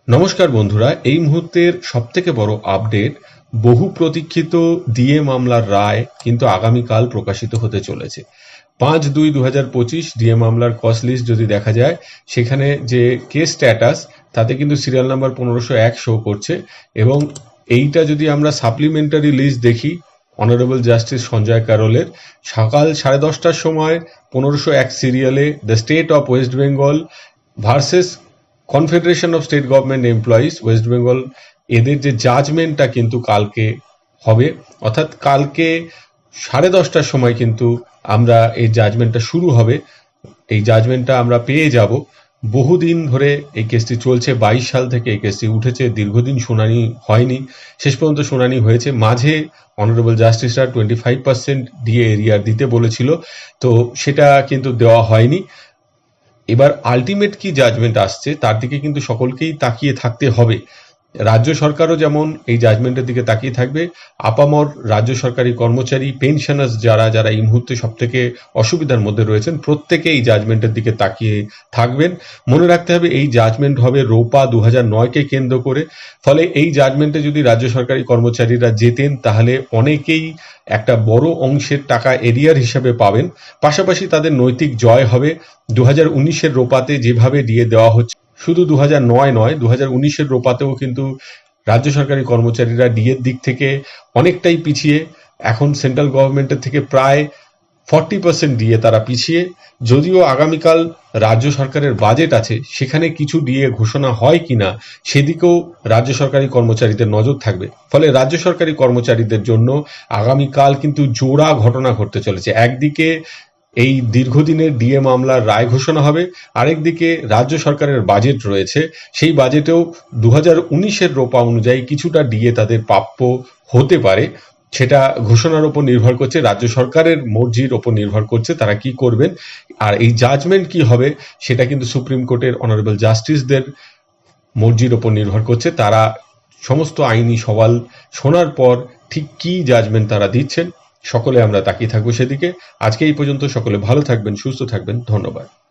নমস্কার বন্ধুরা, এই মুহূর্তের সবথেকে বড় আপডেট, বহু প্রতীক্ষিত ডিএ মামলার রায় কিন্তু আগামীকাল প্রকাশিত হতে চলেছে। 5/2/2025 ডিএ মামলার কজ লিস্ট যদি দেখা যায়, সেখানে যে কেস স্ট্যাটাস তাতে কিন্তু সিরিয়াল নাম্বার 1501 শো করছে, এবং এইটা যদি আমরা সাপ্লিমেন্টারি লিস্ট দেখি অনারেবল জাস্টিস সঞ্জয় কারোলের, সকাল 10:30টার সময় 1501 সিরিয়ালে the state of West Bengal versus confederation of state government employees West Bengal, এদের যে জাজমেন্টটা কিন্তু কালকে হবে, অর্থাৎ কালকে 10:30টার সময় কিন্তু আমরা এই জাজমেন্টটা শুরু হবে। এই জাজমেন্টটা আমরা পেয়ে যাব। বহুদিন ধরে এই কেসটি চলছে, 22 সাল থেকে এই কেসটি উঠেছে, দীর্ঘদিন শুনানি হয়নি, শেষ পর্যন্ত শুনানি হয়েছে। মাঝে অনারেবল জাস্টিসরা 25% ডিএ এরিয়ার দিতে বলেছিল, তো সেটা কিন্তু দেওয়া হয়নি। এবার আলটিমেট কি জাজমেন্ট আসছে তার দিকে কিন্তু সকলকেই তাকিয়ে থাকতে হবে। রাজ্য সরকারও যেমন এই জাজমেন্টের দিকে তাকিয়ে থাকবে, আপামর রাজ্য সরকারি কর্মচারী, পেনশনার্স যারা যারা এই মুহূর্তে সব থেকে অসুবিধার মধ্যে রয়েছেন, প্রত্যেকে এই জাজমেন্টের দিকে তাকিয়ে থাকবেন। মনে রাখতে হবে এই জাজমেন্ট হবে রোপা 2009-কে কেন্দ্র করে। ফলে এই জাজমেন্টে যদি রাজ্য সরকারি কর্মচারীরা যেতেন, তাহলে অনেকেই একটা বড় অংশের টাকা এরিয়ার হিসাবে পাবেন। পাশাপাশি তাদের নৈতিক জয় হবে। 2019-এর রোপাতে যেভাবে দিয়ে দেওয়া হচ্ছে, শুধু 2009 নয়, 2019-এর রোপাতেও কিন্তু রাজ্য সরকারি কর্মচারীরা ডিএর দিক থেকে অনেকটাই পিছিয়ে। এখন সেন্ট্রাল গভর্নমেন্টের থেকে প্রায় 40% ডিএ তারা পিছিয়ে। যদিও আগামীকাল রাজ্য সরকারের বাজেট আছে, সেখানে কিছু ডিএ ঘোষণা হয় কিনা সেদিকেও রাজ্য সরকারি কর্মচারীদের নজর থাকবে। ফলে রাজ্য সরকারি কর্মচারীদের জন্য আগামীকাল কিন্তু জোড়া ঘটনা ঘটতে চলেছে। একদিকে এই দীর্ঘদিনের ডিএ মামলার রায় ঘোষণা হবে, আরেকদিকে রাজ্য সরকারের বাজেট রয়েছে, সেই বাজেটেও 2019-এর রোপা অনুযায়ী কিছুটা ডিএ তাদের প্রাপ্য হতে পারে। সেটা ঘোষণার ওপর নির্ভর করছে, রাজ্য সরকারের মর্জির ওপর নির্ভর করছে তারা কি করবেন। আর এই জাজমেন্ট কি হবে সেটা কিন্তু সুপ্রিম কোর্টের অনারেবল জাস্টিসদের মর্জির ওপর নির্ভর করছে। তারা সমস্ত আইনি সওয়াল শোনার পর ঠিক কি জাজমেন্ট তারা দিচ্ছেন, সকলে আমরা তাকিয়ে থাকবো সেদিকে। আজকে এই পর্যন্ত, সকলে ভালো থাকবেন, সুস্থ থাকবেন, ধন্যবাদ।